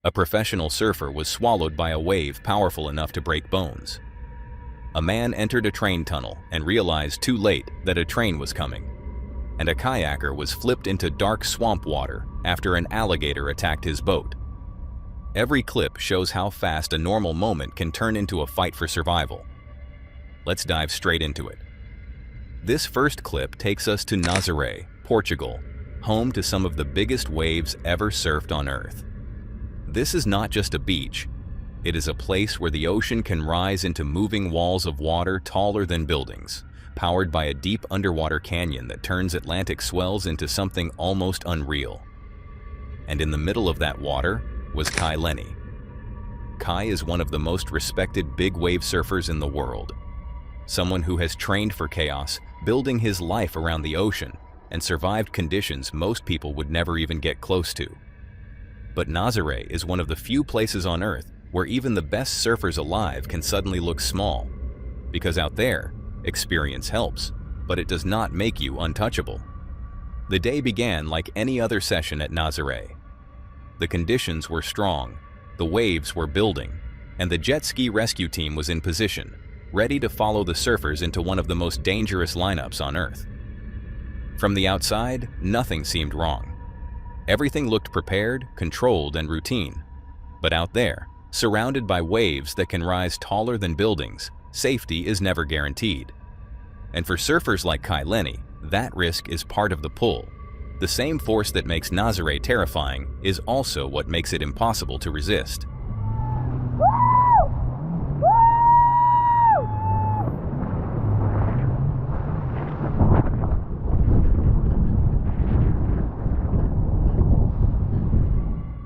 A professional surfer was swallowed by a wave powerful enough to break bones. A man entered a train tunnel and realized too late that a train was coming. And a kayaker was flipped into dark swamp water after an alligator attacked his boat. Every clip shows how fast a normal moment can turn into a fight for survival. Let's dive straight into it. This first clip takes us to Nazare, Portugal, home to some of the biggest waves ever surfed on Earth. This is not just a beach. It is a place where the ocean can rise into moving walls of water taller than buildings, powered by a deep underwater canyon that turns Atlantic swells into something almost unreal. And in the middle of that water was Kai Lenny. Kai is one of the most respected big wave surfers in the world. Someone who has trained for chaos, building his life around the ocean, and survived conditions most people would never even get close to. But Nazare is one of the few places on Earth where even the best surfers alive can suddenly look small. Because out there, experience helps, but it does not make you untouchable. The day began like any other session at Nazare. The conditions were strong, the waves were building, and the jet ski rescue team was in position, ready to follow the surfers into one of the most dangerous lineups on Earth. From the outside, nothing seemed wrong. Everything looked prepared, controlled, and routine. But out there, surrounded by waves that can rise taller than buildings, safety is never guaranteed. And for surfers like Kai Lenny, that risk is part of the pull. The same force that makes Nazare terrifying is also what makes it impossible to resist.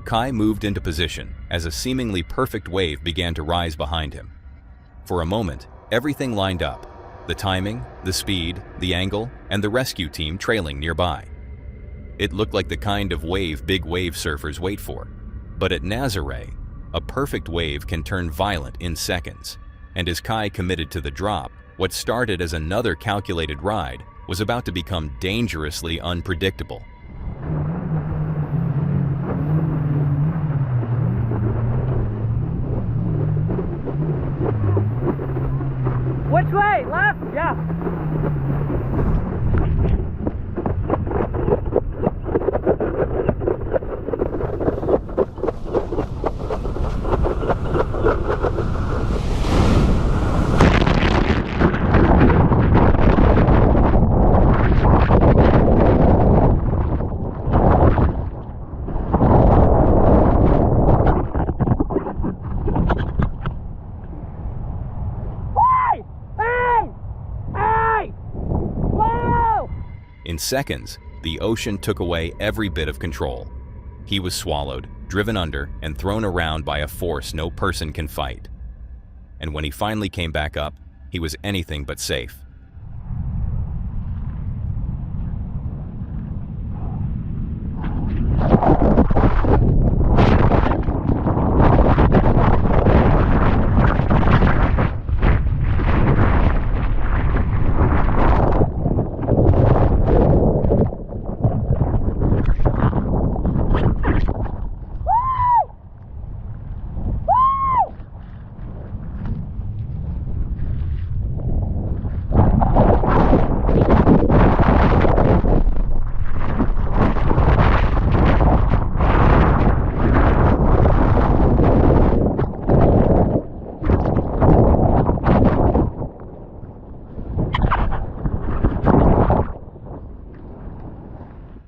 Kai moved into position as a seemingly perfect wave began to rise behind him. For a moment, everything lined up: the timing, the speed, the angle, and the rescue team trailing nearby. It looked like the kind of wave big wave surfers wait for. But at Nazare, a perfect wave can turn violent in seconds. And as Kai committed to the drop, what started as another calculated ride was about to become dangerously unpredictable. Which way? Left? Yeah. In seconds, the ocean took away every bit of control. He was swallowed, driven under, and thrown around by a force no person can fight. And when he finally came back up, he was anything but safe.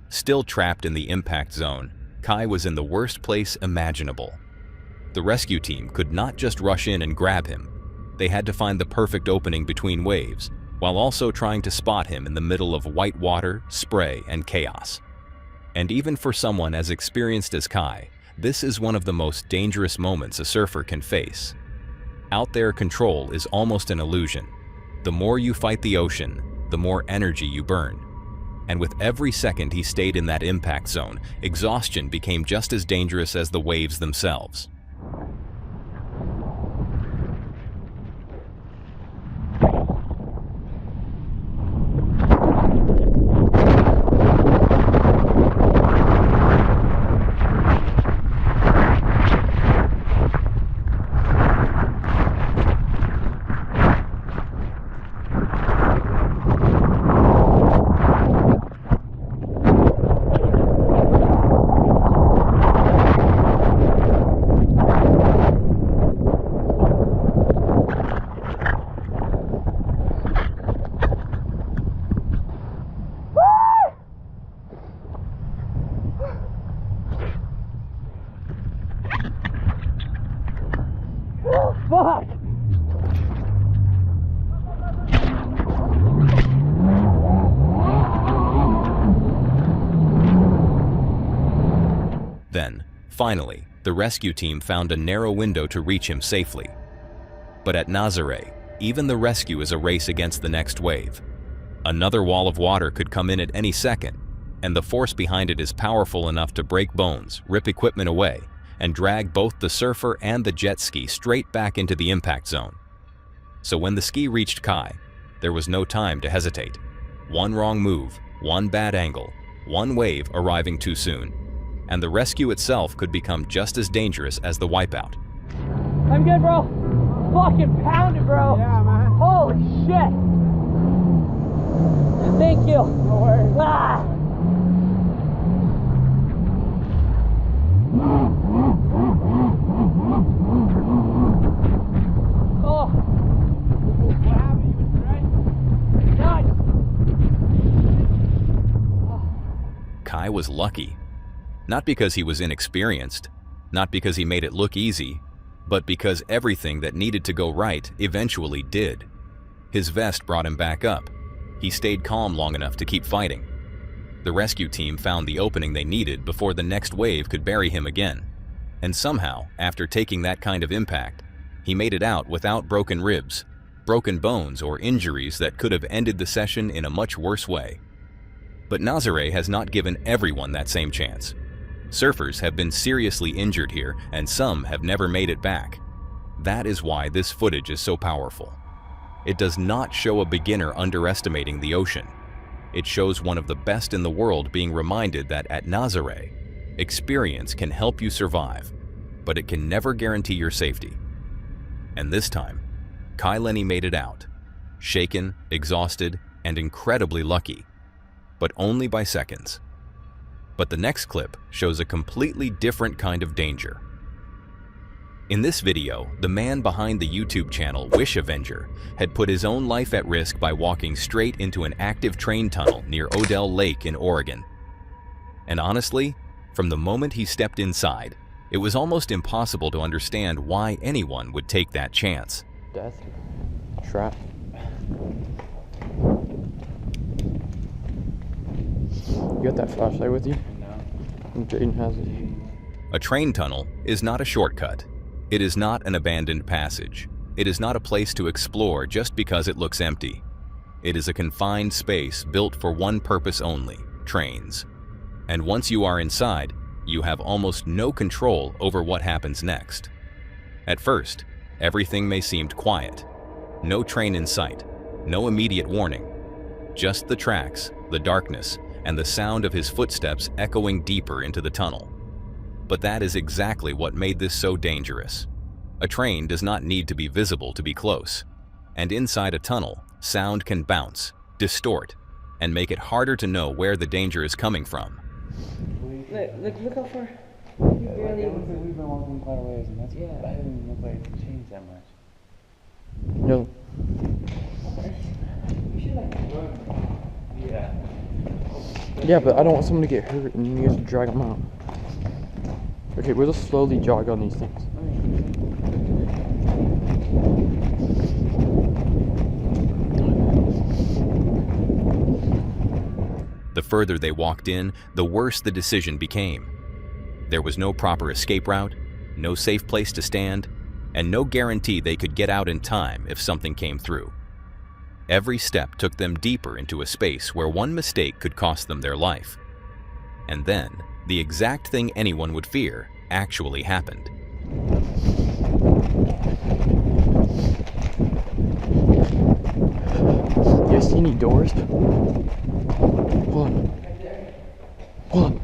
Still trapped in the impact zone, Kai was in the worst place imaginable. The rescue team could not just rush in and grab him. They had to find the perfect opening between waves, while also trying to spot him in the middle of white water, spray, and chaos. And even for someone as experienced as Kai, this is one of the most dangerous moments a surfer can face. Out there, control is almost an illusion. The more you fight the ocean, the more energy you burn. And with every second he stayed in that impact zone, exhaustion became just as dangerous as the waves themselves. Fuck! Then, finally, the rescue team found a narrow window to reach him safely. But at Nazare, even the rescue is a race against the next wave. Another wall of water could come in at any second, and the force behind it is powerful enough to break bones, rip equipment away, and drag both the surfer and the jet ski straight back into the impact zone. So when the ski reached Kai, there was no time to hesitate. One wrong move, one bad angle, one wave arriving too soon, and the rescue itself could become just as dangerous as the wipeout. I'm good, bro. Fucking pounded, bro. Yeah, man. Holy shit. Thank you. No worries. Ah. Oh. What happened? You been right? Nice. Kai was lucky. Not because he was inexperienced, not because he made it look easy, but because everything that needed to go right eventually did. His vest brought him back up. He stayed calm long enough to keep fighting. The rescue team found the opening they needed before the next wave could bury him again. And somehow, after taking that kind of impact, he made it out without broken ribs, broken bones, or injuries that could have ended the session in a much worse way. But Nazare has not given everyone that same chance. Surfers have been seriously injured here, and some have never made it back. That is why this footage is so powerful. It does not show a beginner underestimating the ocean. It shows one of the best in the world being reminded that at Nazare, experience can help you survive, but it can never guarantee your safety. And this time, Kai Lenny made it out, shaken, exhausted, and incredibly lucky, but only by seconds. But the next clip shows a completely different kind of danger. In this video, the man behind the YouTube channel Wish Avenger had put his own life at risk by walking straight into an active train tunnel near Odell Lake in Oregon. And honestly, from the moment he stepped inside, it was almost impossible to understand why anyone would take that chance. Death trap. You got that flashlight with you? No. Jaden has it. A train tunnel is not a shortcut. It is not an abandoned passage. It is not a place to explore just because it looks empty. It is a confined space built for one purpose only: trains. And once you are inside, you have almost no control over what happens next. At first, everything may seem quiet. No train in sight, no immediate warning. Just the tracks, the darkness, and the sound of his footsteps echoing deeper into the tunnel. But that is exactly what made this so dangerous. A train does not need to be visible to be close. And inside a tunnel, sound can bounce, distort, and make it harder to know where the danger is coming from. Look how far. Yeah, we've been walking quite a ways, and that's I didn't even look like it changed that much. No. We should like run. Yeah. Yeah, but I don't want someone to get hurt and you have to drag them out. Okay, we'll just slowly jog on these things. The further they walked in, the worse the decision became. There was no proper escape route, no safe place to stand, and no guarantee they could get out in time if something came through. Every step took them deeper into a space where one mistake could cost them their life. And then, the exact thing anyone would fear actually happened. You guys see any doors? Hold on. Hold on.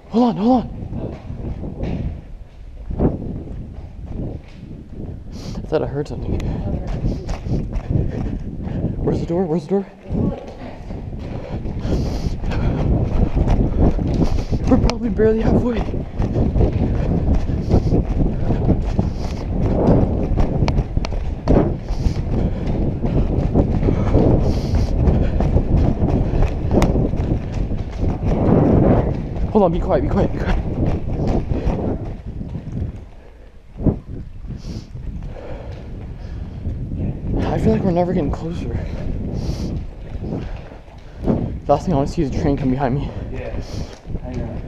Hold on, hold on. I thought I heard something. Where's the door? Where's the door? We're probably barely halfway. Hold on, be quiet, be quiet, be quiet. feel like we're never getting closer. Last thing I want to see is a train come behind me. Yeah. I know.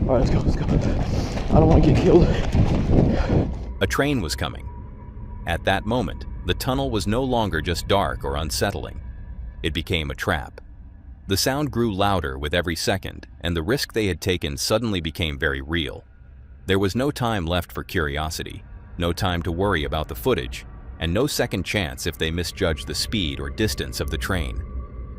Alright, let's go. I don't want to get killed. A train was coming. At that moment, the tunnel was no longer just dark or unsettling. It became a trap. The sound grew louder with every second, and the risk they had taken suddenly became very real. There was no time left for curiosity, no time to worry about the footage, and no second chance if they misjudged the speed or distance of the train.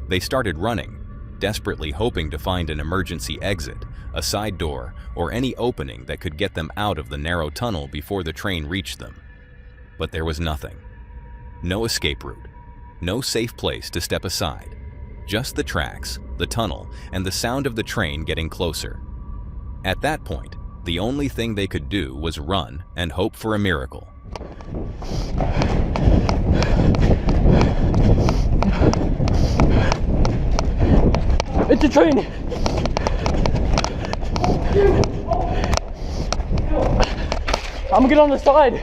They started running, desperately hoping to find an emergency exit, a side door, or any opening that could get them out of the narrow tunnel before the train reached them. But there was nothing. No escape route, no safe place to step aside. Just the tracks, the tunnel, and the sound of the train getting closer. At that point, the only thing they could do was run and hope for a miracle. It's a train! I'm gonna get on the side!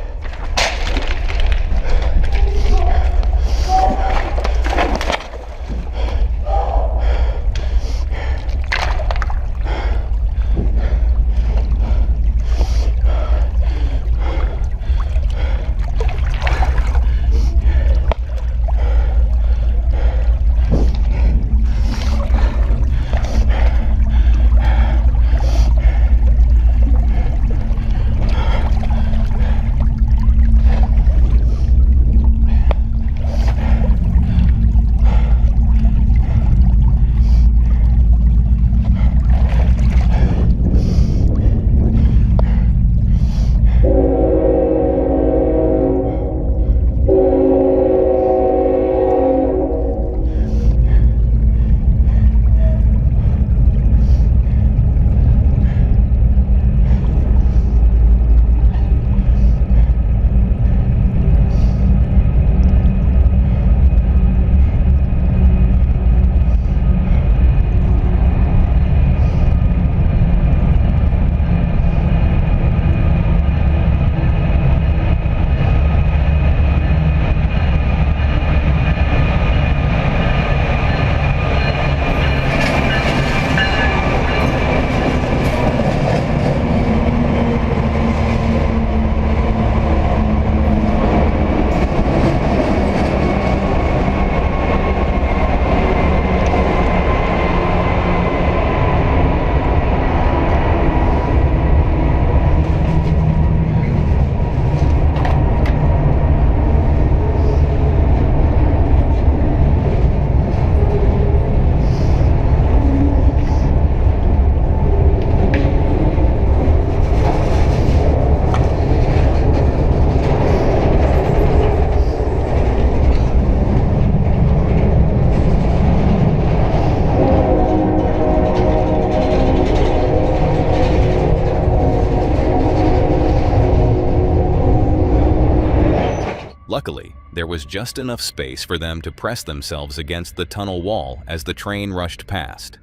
Luckily, there was just enough space for them to press themselves against the tunnel wall as the train rushed past.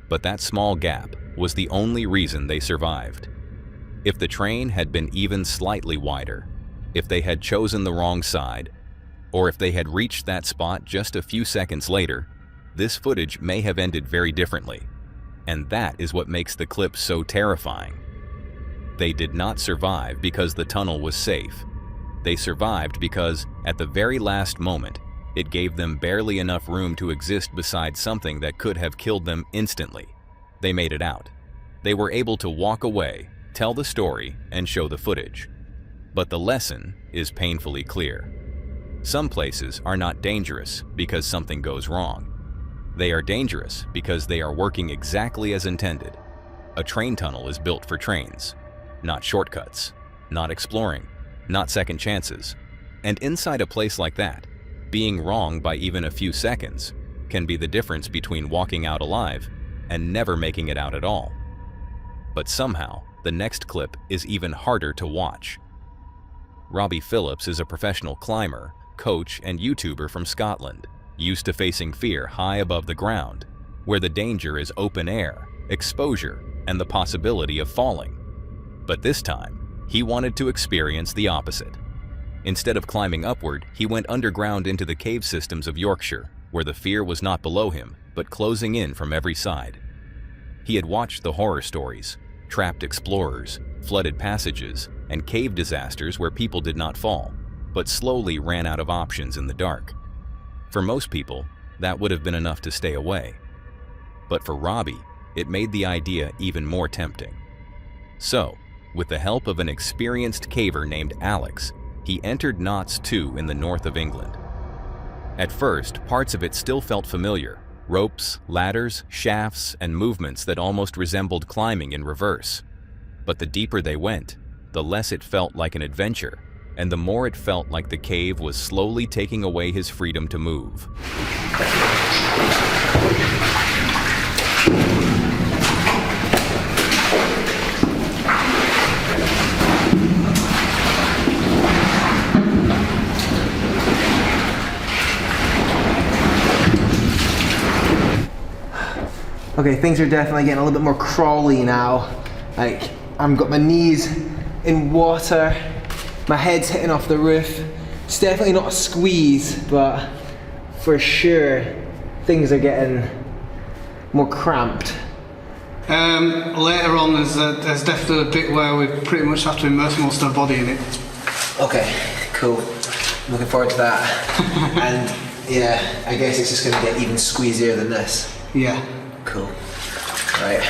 But that small gap was the only reason they survived. If the train had been even slightly wider, if they had chosen the wrong side, or if they had reached that spot just a few seconds later, this footage may have ended very differently. And that is what makes the clip so terrifying. They did not survive because the tunnel was safe. They survived because, at the very last moment, it gave them barely enough room to exist beside something that could have killed them instantly. They made it out. They were able to walk away, tell the story, and show the footage. But the lesson is painfully clear. Some places are not dangerous because something goes wrong. They are dangerous because they are working exactly as intended. A train tunnel is built for trains, not shortcuts, not exploring, not second chances. And inside a place like that, being wrong by even a few seconds can be the difference between walking out alive and never making it out at all. But somehow, the next clip is even harder to watch. Robbie Phillips is a professional climber, coach, and YouTuber from Scotland, used to facing fear high above the ground, where the danger is open air, exposure, and the possibility of falling. But this time, he wanted to experience the opposite. Instead of climbing upward, he went underground into the cave systems of Yorkshire, where the fear was not below him, but closing in from every side. He had watched the horror stories, trapped explorers, flooded passages, and cave disasters where people did not fall, but slowly ran out of options in the dark. For most people, that would have been enough to stay away. But for Robbie, it made the idea even more tempting. So, with the help of an experienced caver named Alex, he entered Knots 2 in the north of England. At first, parts of it still felt familiar: ropes, ladders, shafts, and movements that almost resembled climbing in reverse. But the deeper they went, the less it felt like an adventure, and the more it felt like the cave was slowly taking away his freedom to move. Okay, things are definitely getting a little bit more crawly now. Like, I've got my knees in water, my head's hitting off the roof. It's definitely not a squeeze, but for sure, things are getting more cramped. Later on, there's definitely a bit where we pretty much have to immerse most of our body in it. Okay, cool. I'm looking forward to that. And yeah, I guess it's just gonna get even squeezier than this. Yeah. Cool. Right.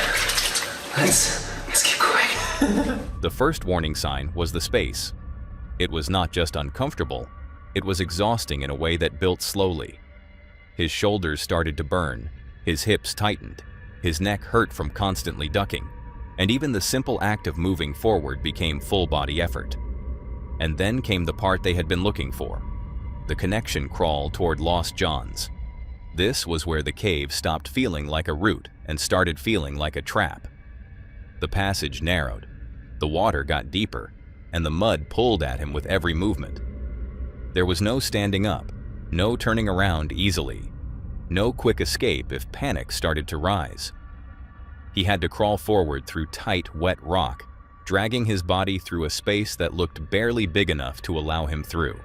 Let's keep going. The first warning sign was the space. It was not just uncomfortable, it was exhausting in a way that built slowly. His shoulders started to burn, his hips tightened, his neck hurt from constantly ducking, and even the simple act of moving forward became full-body effort. And then came the part they had been looking for, the connection crawl toward Lost John's. This was where the cave stopped feeling like a route and started feeling like a trap. The passage narrowed, the water got deeper, and the mud pulled at him with every movement. There was no standing up, no turning around easily, no quick escape if panic started to rise. He had to crawl forward through tight, wet rock, dragging his body through a space that looked barely big enough to allow him through.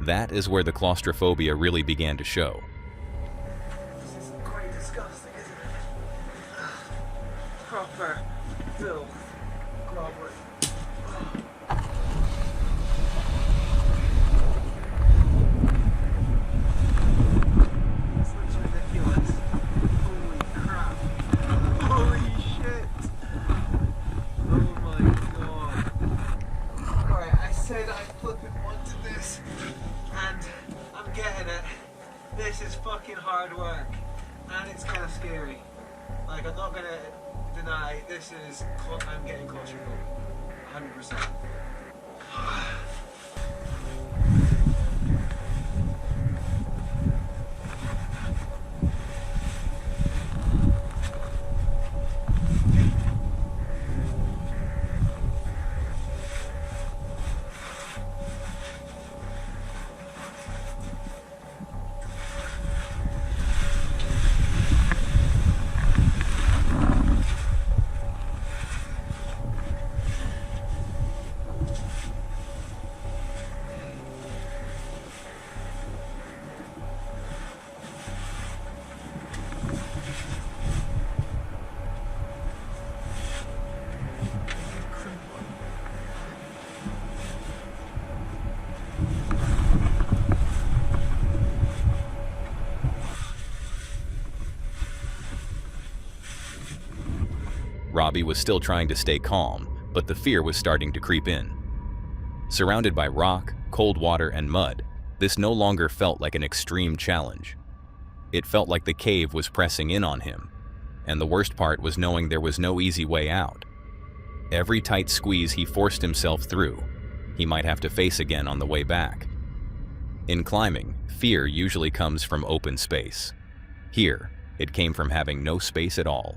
That is where the claustrophobia really began to show. This is quite disgusting, isn't it? Proper filth. Groveling. This looks ridiculous. Holy crap. Holy shit. Oh my god. Alright, I said I flipping wanted this, and I'm getting it. This is fucking hard work, and it's kind of scary. Like, I'm not gonna deny, I'm getting claustrophobic, 100%. Robbie was still trying to stay calm, but the fear was starting to creep in. Surrounded by rock, cold water, and mud, this no longer felt like an extreme challenge. It felt like the cave was pressing in on him, and the worst part was knowing there was no easy way out. Every tight squeeze he forced himself through, he might have to face again on the way back. In climbing, fear usually comes from open space. Here, it came from having no space at all.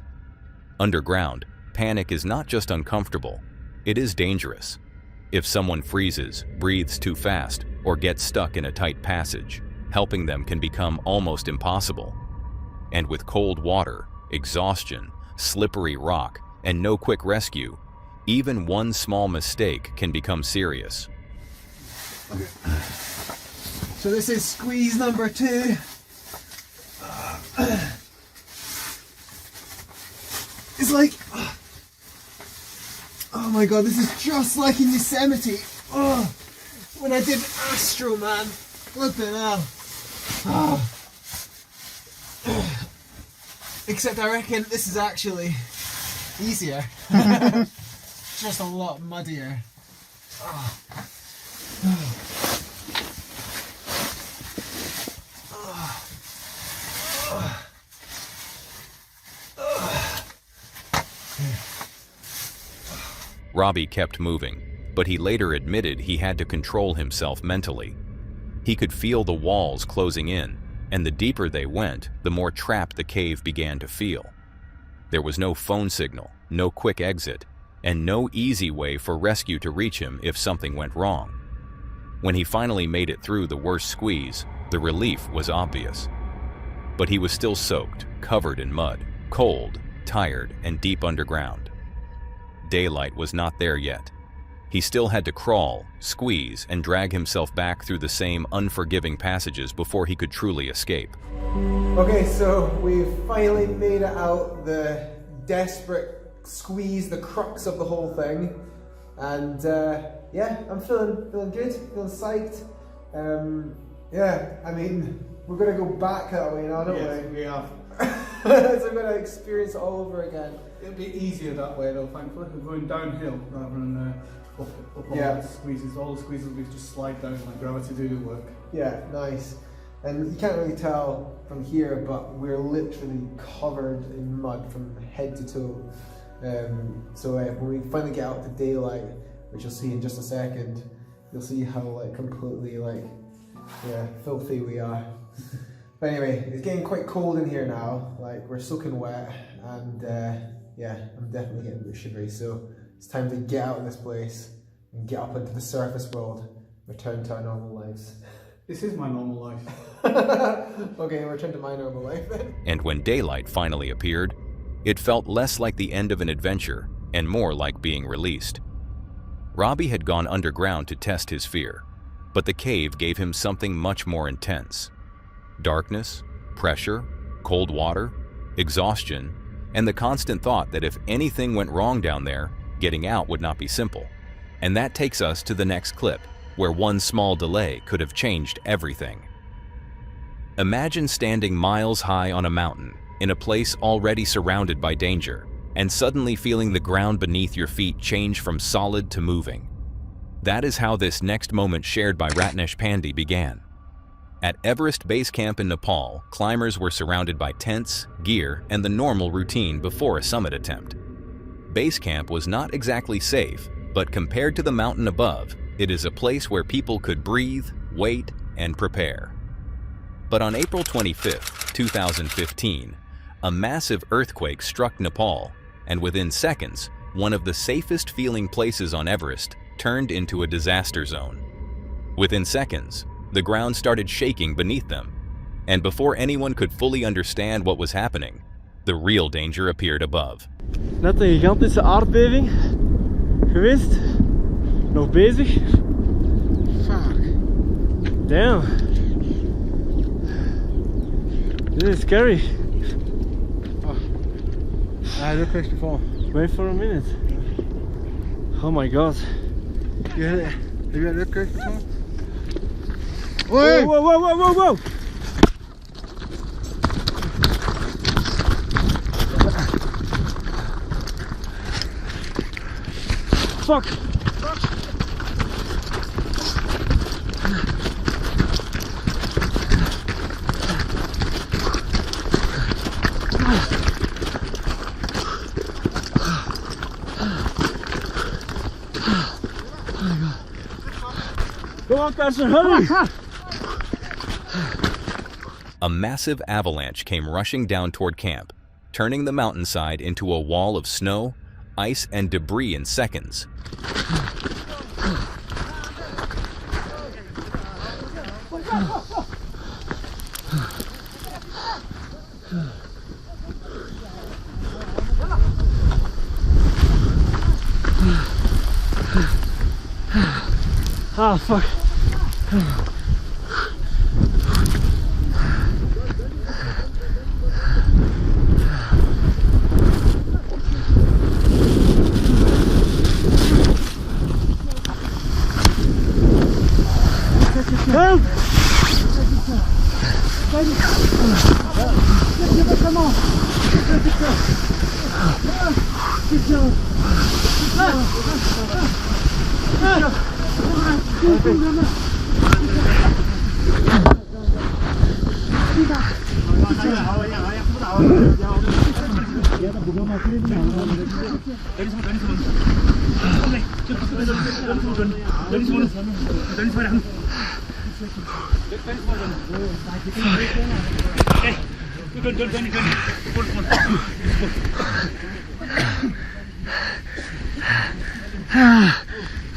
Underground, panic is not just uncomfortable, it is dangerous. If someone freezes, breathes too fast, or gets stuck in a tight passage, helping them can become almost impossible. And with cold water, exhaustion, slippery rock, and no quick rescue, even one small mistake can become serious. Okay. So this is squeeze number 2. It's like, oh my god, this is just like in Yosemite. Oh, when I did Astro, man. Flipping hell. Oh. Except I reckon this is actually easier. Just a lot muddier. Oh. Robbie kept moving, but he later admitted he had to control himself mentally. He could feel the walls closing in, and the deeper they went, the more trapped the cave began to feel. There was no phone signal, no quick exit, and no easy way for rescue to reach him if something went wrong. When he finally made it through the worst squeeze, the relief was obvious. But he was still soaked, covered in mud, cold, tired, and deep underground. Daylight was not there yet. He still had to crawl, squeeze, and drag himself back through the same unforgiving passages before he could truly escape. Okay, so we've finally made it out, the desperate squeeze, the crux of the whole thing. And yeah, I'm feeling good, feeling psyched. Yeah, I mean, we're gonna go back that way now, don't we? Yes, we are. So we're gonna experience it all over again. It'll be easier that way though, thankfully. We're going downhill rather than up all the squeezes. All the squeezes we just slide down, like gravity do the work. Yeah, nice. And you can't really tell from here, but we're literally covered in mud from head to toe. So when we finally get out to daylight, which you'll see in just a second, you'll see how like completely filthy we are. But anyway, it's getting quite cold in here now. Like we're soaking wet, and yeah, I'm definitely getting a bit shivery. So it's time to get out of this place and get up into the surface world, return to our normal lives. This is my normal life. Okay, return to my normal life then. And when daylight finally appeared, it felt less like the end of an adventure and more like being released. Robbie had gone underground to test his fear, but the cave gave him something much more intense. Darkness, pressure, cold water, exhaustion, and the constant thought that if anything went wrong down there, getting out would not be simple. And that takes us to the next clip, where one small delay could have changed everything. Imagine standing miles high on a mountain, in a place already surrounded by danger, and suddenly feeling the ground beneath your feet change from solid to moving. That is how this next moment shared by Ratnesh Pandey began. At Everest Base Camp in Nepal, climbers were surrounded by tents, gear, and the normal routine before a summit attempt. Base Camp was not exactly safe, but compared to the mountain above, it is a place where people could breathe, wait, and prepare. But on April 25, 2015, a massive earthquake struck Nepal, and within seconds, one of the safest feeling places on Everest turned into a disaster zone. Within seconds, the ground started shaking beneath them, and before anyone could fully understand what was happening, the real danger appeared above. Net een gigantische aardbeving geweest. Nog bezig. Fuck. Damn. This is scary. Oh. I had earthquakes before. Wait for a minute. Oh my god. Have you had earthquakes before? Whoa, whoa, whoa, whoa, whoa, whoa! Fuck! Come on, person, hurry! A massive avalanche came rushing down toward camp, turning the mountainside into a wall of snow, ice, and debris in seconds. Ah, fuck.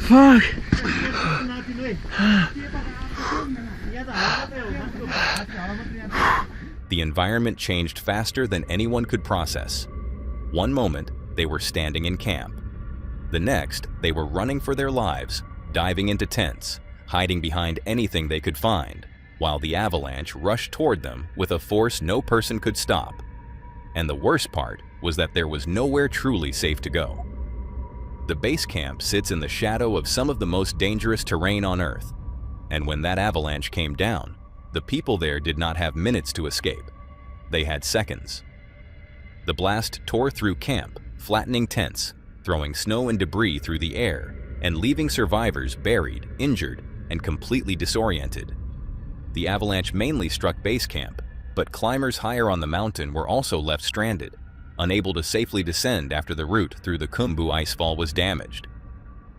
Fuck. The environment changed faster than anyone could process. One moment, they were standing in camp. The next, they were running for their lives, diving into tents, hiding behind anything they could find, while the avalanche rushed toward them with a force no person could stop. And the worst part was that there was nowhere truly safe to go. The base camp sits in the shadow of some of the most dangerous terrain on Earth, and when that avalanche came down, the people there did not have minutes to escape. They had seconds. The blast tore through camp, flattening tents, throwing snow and debris through the air, and leaving survivors buried, injured, and completely disoriented. The avalanche mainly struck base camp, but climbers higher on the mountain were also left stranded, unable to safely descend after the route through the Khumbu icefall was damaged.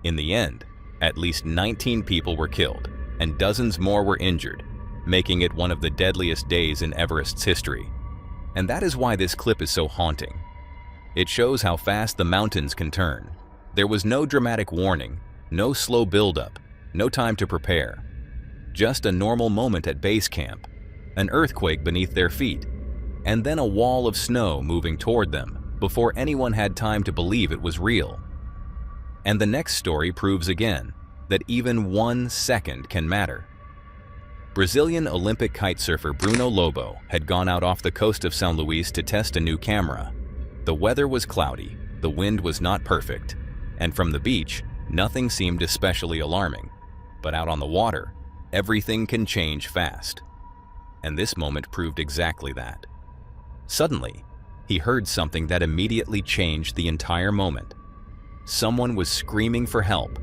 In the end, at least 19 people were killed, and dozens more were injured, making it one of the deadliest days in Everest's history. And that is why this clip is so haunting. It shows how fast the mountains can turn. There was no dramatic warning, no slow buildup, no time to prepare. Just a normal moment at base camp, an earthquake beneath their feet, and then a wall of snow moving toward them before anyone had time to believe it was real. And the next story proves again that even 1 second can matter. Brazilian Olympic kitesurfer Bruno Lobo had gone out off the coast of São Luís to test a new camera. The weather was cloudy, the wind was not perfect, and from the beach, nothing seemed especially alarming. But out on the water, everything can change fast. And this moment proved exactly that. Suddenly, he heard something that immediately changed the entire moment. Someone was screaming for help.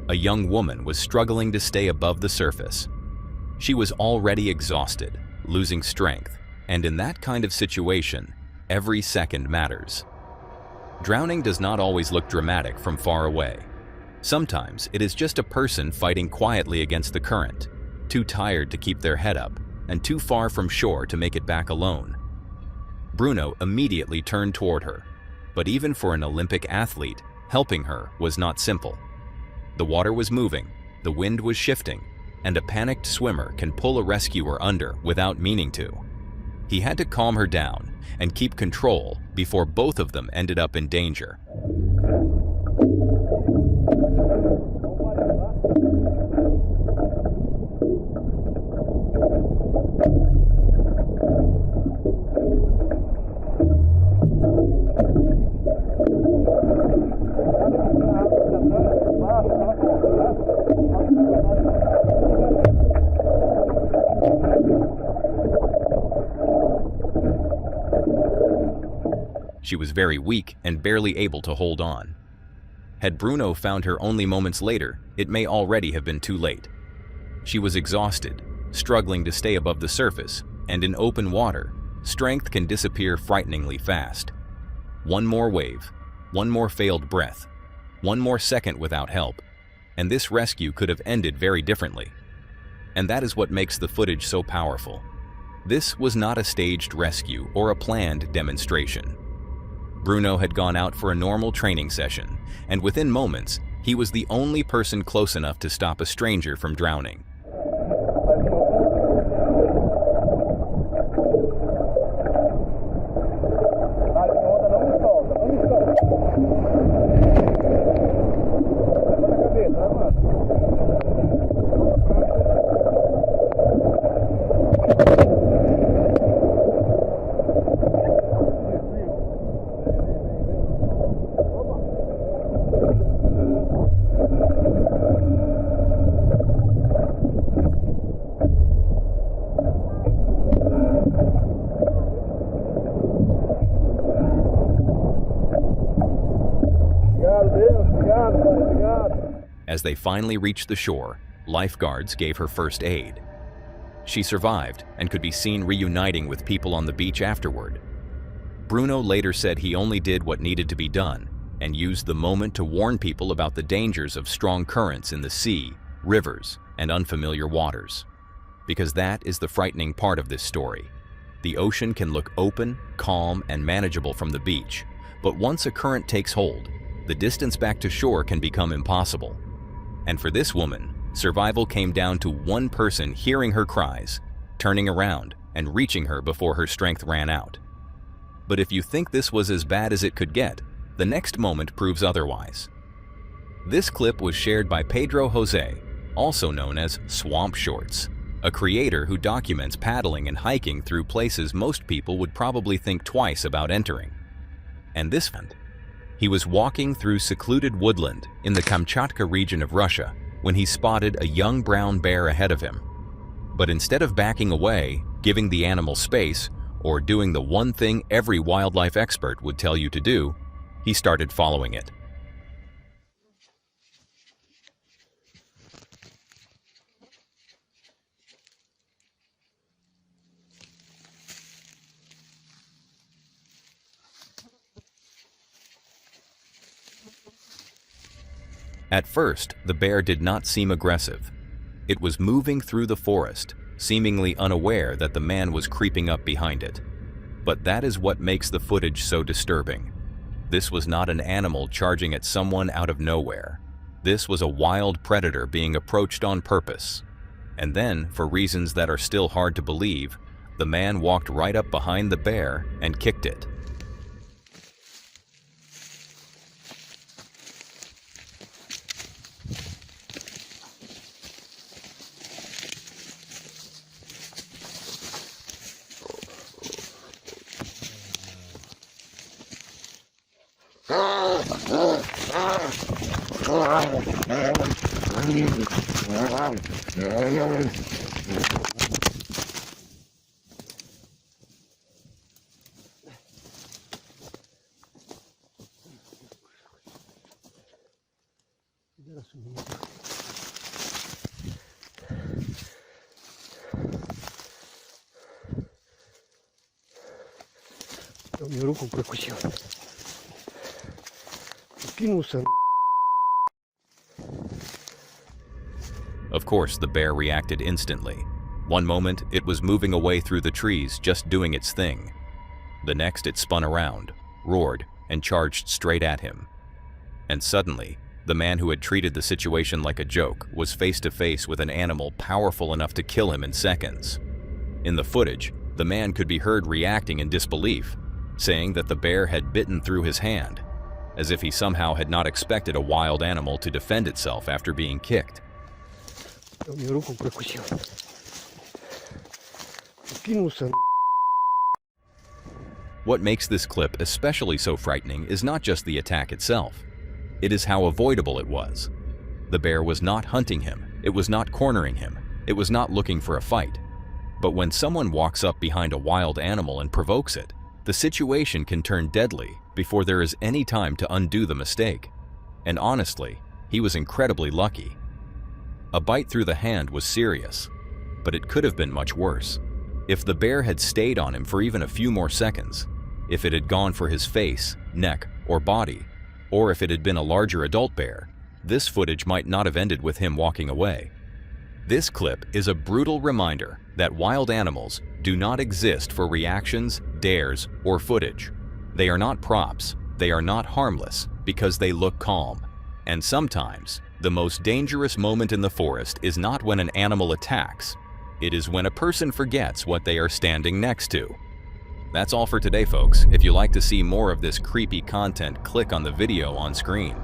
A young woman was struggling to stay above the surface. She was already exhausted, losing strength, and in that kind of situation, every second matters. Drowning does not always look dramatic from far away. Sometimes it is just a person fighting quietly against the current, too tired to keep their head up, and too far from shore to make it back alone. Bruno immediately turned toward her, but even for an Olympic athlete, helping her was not simple. The water was moving, the wind was shifting, and a panicked swimmer can pull a rescuer under without meaning to. He had to calm her down and keep control before both of them ended up in danger. She was very weak and barely able to hold on. Had Bruno found her only moments later, it may already have been too late. She was exhausted, struggling to stay above the surface, and in open water, strength can disappear frighteningly fast. One more wave, one more failed breath, one more second without help, and this rescue could have ended very differently. And that is what makes the footage so powerful. This was not a staged rescue or a planned demonstration. Bruno had gone out for a normal training session, and within moments, he was the only person close enough to stop a stranger from drowning. As they finally reached the shore, lifeguards gave her first aid. She survived and could be seen reuniting with people on the beach afterward. Bruno later said he only did what needed to be done and used the moment to warn people about the dangers of strong currents in the sea, rivers, and unfamiliar waters. Because that is the frightening part of this story. The ocean can look open, calm, and manageable from the beach, but once a current takes hold, the distance back to shore can become impossible. And for this woman, survival came down to one person hearing her cries, turning around, and reaching her before her strength ran out. But if you think this was as bad as it could get, the next moment proves otherwise. This clip was shared by Pedro Jose, also known as Swamp Shorts, a creator who documents paddling and hiking through places most people would probably think twice about entering. And this one, he was walking through secluded woodland in the Kamchatka region of Russia when he spotted a young brown bear ahead of him. But instead of backing away, giving the animal space, or doing the one thing every wildlife expert would tell you to do, he started following it. At first, the bear did not seem aggressive. It was moving through the forest, seemingly unaware that the man was creeping up behind it. But that is what makes the footage so disturbing. This was not an animal charging at someone out of nowhere. This was a wild predator being approached on purpose. And then, for reasons that are still hard to believe, the man walked right up behind the bear and kicked it. Мне руку прокусил. Кинулся. Of course, the bear reacted instantly. One moment, it was moving away through the trees, just doing its thing. The next, it spun around, roared, and charged straight at him. And suddenly, the man who had treated the situation like a joke was face to face with an animal powerful enough to kill him in seconds. In the footage, the man could be heard reacting in disbelief, saying that the bear had bitten through his hand, as if he somehow had not expected a wild animal to defend itself after being kicked. What makes this clip especially so frightening is not just the attack itself. It is how avoidable it was. The bear was not hunting him, it was not cornering him, it was not looking for a fight. But when someone walks up behind a wild animal and provokes it, the situation can turn deadly before there is any time to undo the mistake. And honestly, he was incredibly lucky. A bite through the hand was serious, but it could have been much worse. If the bear had stayed on him for even a few more seconds, if it had gone for his face, neck, or body, or if it had been a larger adult bear, this footage might not have ended with him walking away. This clip is a brutal reminder that wild animals do not exist for reactions, dares, or footage. They are not props, they are not harmless because they look calm. And sometimes, the most dangerous moment in the forest is not when an animal attacks, it is when a person forgets what they are standing next to. That's all for today, folks. If you like to see more of this creepy content, click on the video on screen.